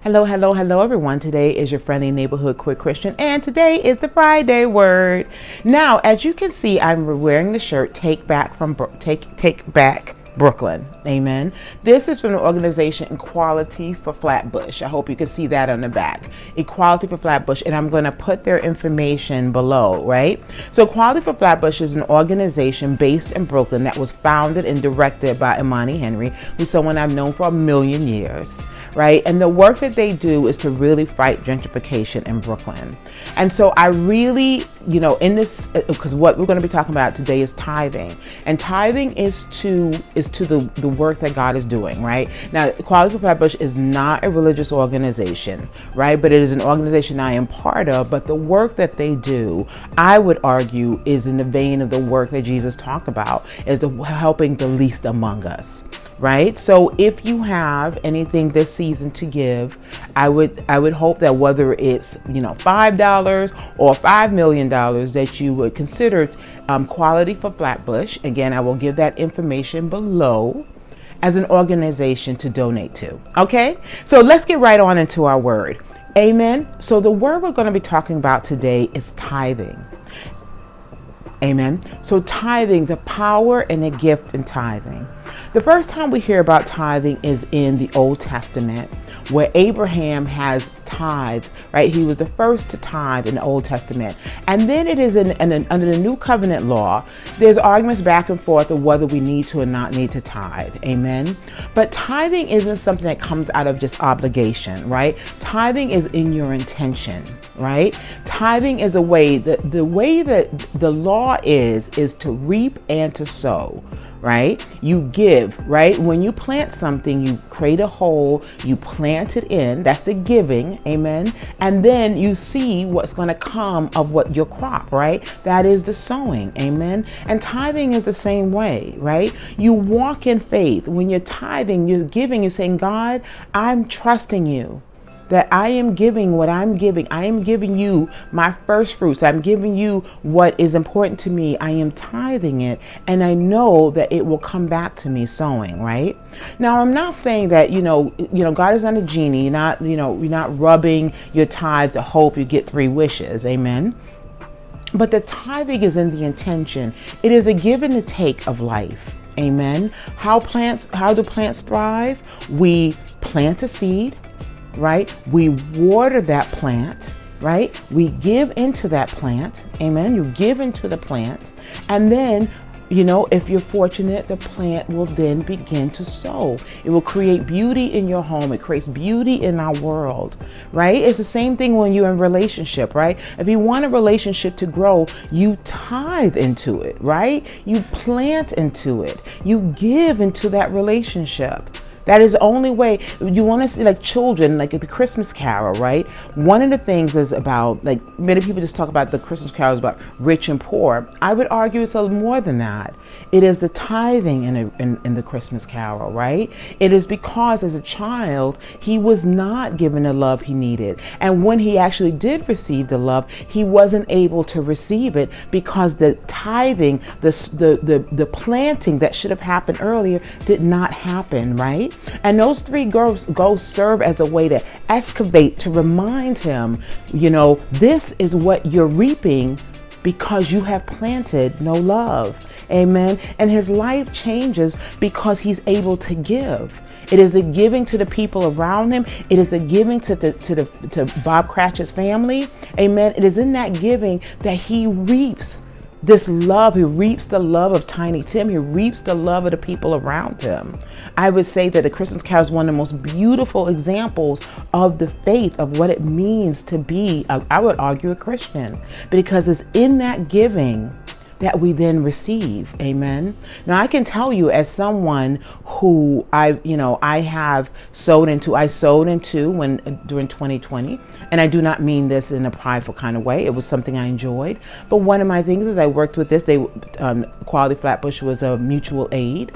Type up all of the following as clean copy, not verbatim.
Hello, hello, hello, everyone. Today is your friendly neighborhood quick Christian, and today is the Friday word. Now, as you can see, I'm wearing the shirt Take Back Brooklyn. Amen. This is from the organization Equality for Flatbush. I hope you can see that on the back. Equality for Flatbush, and I'm going to put their information below, right? So Equality for Flatbush is an organization based in Brooklyn that was founded and directed by Imani Henry, who's someone I've known for a million years. Right? And the work that they do is to really fight gentrification in Brooklyn. And so I really, in this, because what we're going to be talking about today is tithing. And tithing is to the work that God is doing, right? Now, Equality for Flatbush is not a religious organization, right? But it is an organization I am part of. But the work that they do, I would argue, is in the vein of the work that Jesus talked about, is helping the least among us. Right? So if you have anything this season to give, I would hope that whether it's, $5 or $5 million, that you would consider Quality for Flatbush. Again, I will give that information below as an organization to donate to. Okay? So let's get right on into our word. Amen. So the word we're going to be talking about today is tithing. Amen. So tithing, the power and the gift in tithing. The first time we hear about tithing is in the Old Testament, where Abraham has tithed, right? He was the first to tithe in the Old Testament. And then it is under the New Covenant law, there's arguments back and forth of whether we need to or not need to tithe. Amen. But tithing isn't something that comes out of just obligation, right? Tithing is in your intention, right? Tithing is a way that the way that the law is to reap and to sow. Right? You give, right? When you plant something, you create a hole, you plant it in, that's the giving, amen? And then you see what's going to come of what your crop, right? That is the sowing, amen? And tithing is the same way, right? You walk in faith. When you're tithing, you're giving, you're saying, God, I'm trusting you. That I am giving what I'm giving. I am giving you my first fruits. I'm giving you what is important to me. I am tithing it, and I know that it will come back to me sowing, right? Now, I'm not saying that, God is not a genie. You're not rubbing your tithe to hope you get 3 wishes. Amen. But the tithing is in the intention. It is a give and a take of life. Amen. How do plants thrive? We plant a seed. Right? We water that plant, right? We give into that plant. Amen. You give into the plant. And then, if you're fortunate, the plant will then begin to sow. It will create beauty in your home. It creates beauty in our world, right? It's the same thing when you're in a relationship, right? If you want a relationship to grow, you tithe into it, right? You plant into it. You give into that relationship. That is the only way. You want to see, like children, like the Christmas Carol, right? One of the things is about, like, many people just talk about the Christmas carols about rich and poor. I would argue it's a little more than that. It is the tithing in the Christmas Carol, right? It is because as a child, he was not given the love he needed. And when he actually did receive the love, he wasn't able to receive it because the tithing, the planting that should have happened earlier did not happen, right? And those 3 girls go serve as a way to excavate, to remind him, this is what you're reaping because you have planted no love. Amen. And his life changes because he's able to give. It is the giving to the people around him. It is the giving to Bob Cratchit's family. Amen. It is in that giving that he reaps this love. He reaps the love of Tiny Tim. He reaps the love of the people around him. I would say that the Christmas Carol is one of the most beautiful examples of the faith, of what it means to be, I would argue, a Christian, because it's in that giving that we then receive. Amen. Now, I can tell you, as someone who I sowed into during 2020, and I do not mean this in a prideful kind of way. It was something I enjoyed. But one of my things is I worked with this. Quality Flatbush was a mutual aid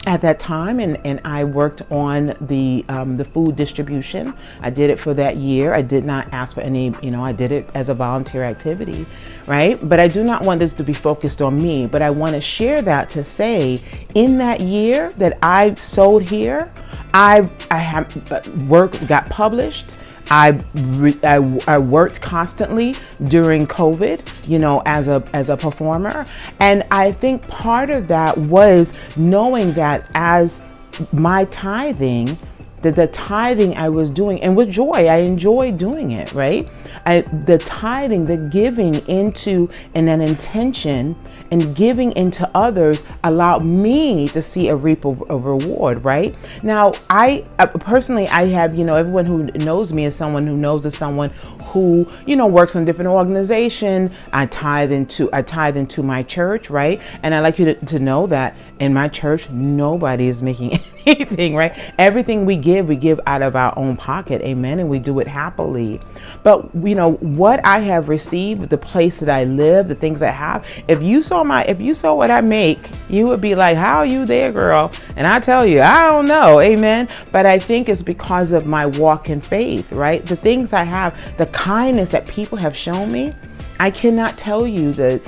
at that time, and I worked on the food distribution. I did it for that year. I did not ask for any, I did it as a volunteer activity, right? But I do not want this to be focused on me, but I want to share that to say, in that year that I sowed here, I have work got published. I worked constantly during COVID, as a performer. And I think part of that was knowing that as my tithing, the tithing I was doing, and with joy, I enjoyed doing it, right? The tithing, the giving into and an intention and giving into others allowed me to see a reap of reward, right? Now, I personally, I have, everyone who knows me is someone who knows is someone who, works in different organization. I tithe into my church, right? And I like you to know that in my church, nobody is making anything, right? Everything we give out of our own pocket, amen, and we do it happily. But what I have received, the place that I live, the things I have, if you saw what I make, you would be like, how are you there, girl? And I tell you, I don't know, amen. But I think it's because of my walk in faith, right? The things I have, the kindness that people have shown me, I cannot tell you that.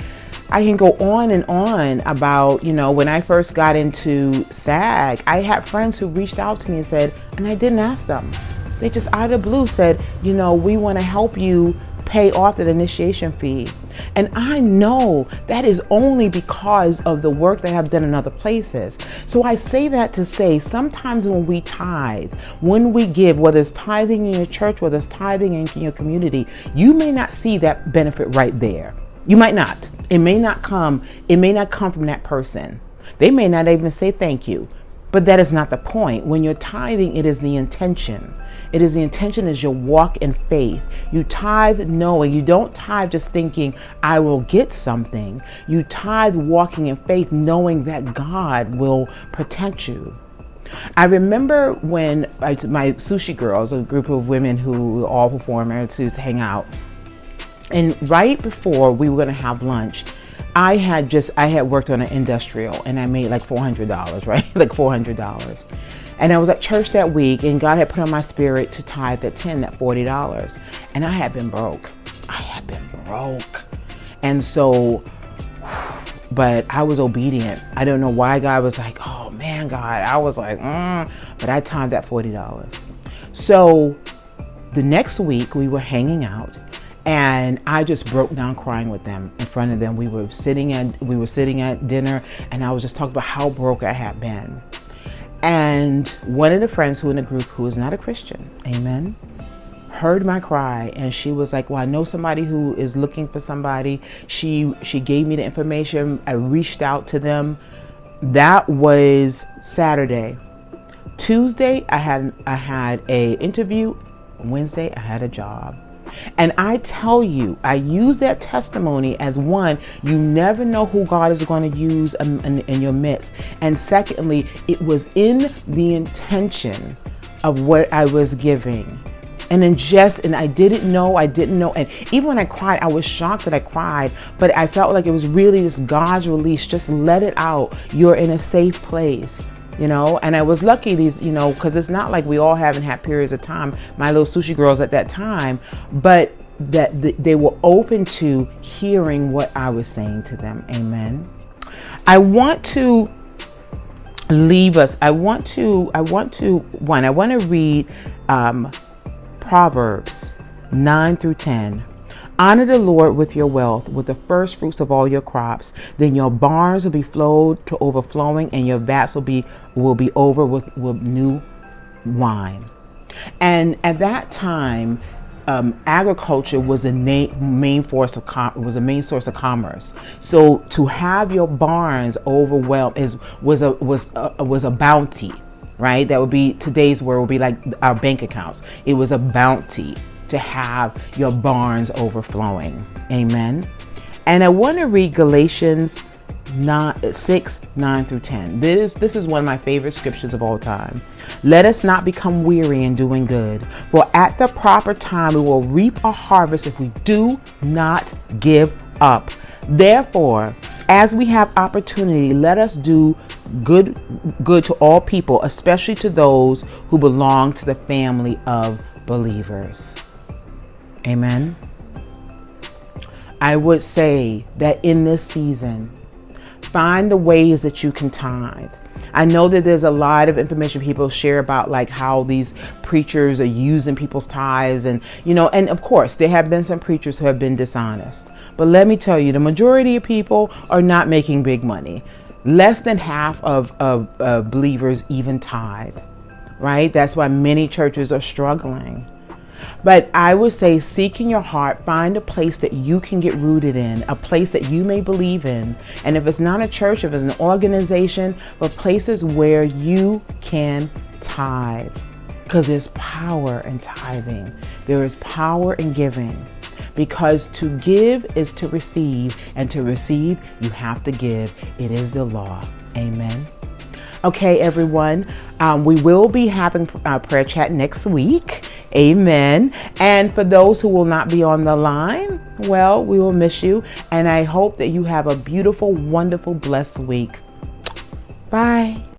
I can go on and on about, when I first got into SAG, I had friends who reached out to me and said, and I didn't ask them. They just out of the blue said, we want to help you pay off that initiation fee. And I know that is only because of the work that I've done in other places. So I say that to say, sometimes when we tithe, when we give, whether it's tithing in your church, whether it's tithing in your community, you may not see that benefit right there. You might not. It may not come from that person. They may not even say thank you. But that is not the point. When you're tithing, it is the intention. It is the intention is your walk in faith. You tithe knowing, you don't tithe just thinking, I will get something. You tithe walking in faith, knowing that God will protect you. I remember when my sushi girls, a group of women who were all performers who hang out, and right before we were going to have lunch, I had worked on an industrial and I made like $400, right? Like $400. And I was at church that week and God had put on my spirit to tithe that $40. And I had been broke. And so, but I was obedient. I don't know why God was like, oh man, God. I was like, but I timed that $40. So the next week we were hanging out. And I just broke down crying with them in front of them. We were sitting at dinner and I was just talking about how broke I had been. And one of the friends who in the group who is not a Christian, amen, heard my cry and she was like, well, I know somebody who is looking for somebody. She gave me the information. I reached out to them. That was Saturday. Tuesday, I had a interview. Wednesday, I had a job. And I tell you, I use that testimony as one, you never know who God is going to use in your midst. And secondly, it was in the intention of what I was giving. And I didn't know. And even when I cried, I was shocked that I cried, but I felt like it was really just God's release. Just let it out. You're in a safe place. And I was lucky because it's not like we all haven't had periods of time, my little sushi girls at that time, but that they were open to hearing what I was saying to them. Amen. I want to leave us. I want to read Proverbs 9-10. Honor the Lord with your wealth, with the first fruits of all your crops. Then your barns will be flowed to overflowing, and your vats will be over with new wine. And at that time, agriculture was a main source of commerce. So to have your barns overwhelmed was a bounty, right? That would be today's word would be like our bank accounts. It was a bounty to have your barns overflowing. Amen. And I want to read Galatians 6:9-10. This is one of my favorite scriptures of all time. Let us not become weary in doing good, for at the proper time we will reap a harvest if we do not give up. Therefore, as we have opportunity, let us do good to all people, especially to those who belong to the family of believers. Amen. I would say that in this season, find the ways that you can tithe. I know that there's a lot of information people share about like how these preachers are using people's tithes, and and of course there have been some preachers who have been dishonest. But let me tell you, the majority of people are not making big money. Less than half of believers even tithe, right? That's why many churches are struggling. But I would say, seek in your heart, find a place that you can get rooted in, a place that you may believe in. And if it's not a church, if it's an organization, but places where you can tithe. Because there's power in tithing. There is power in giving. Because to give is to receive, and to receive, you have to give. It is the law. Amen. Okay, everyone, we will be having prayer chat next week. Amen. And for those who will not be on the line, well, we will miss you. And I hope that you have a beautiful, wonderful, blessed week. Bye.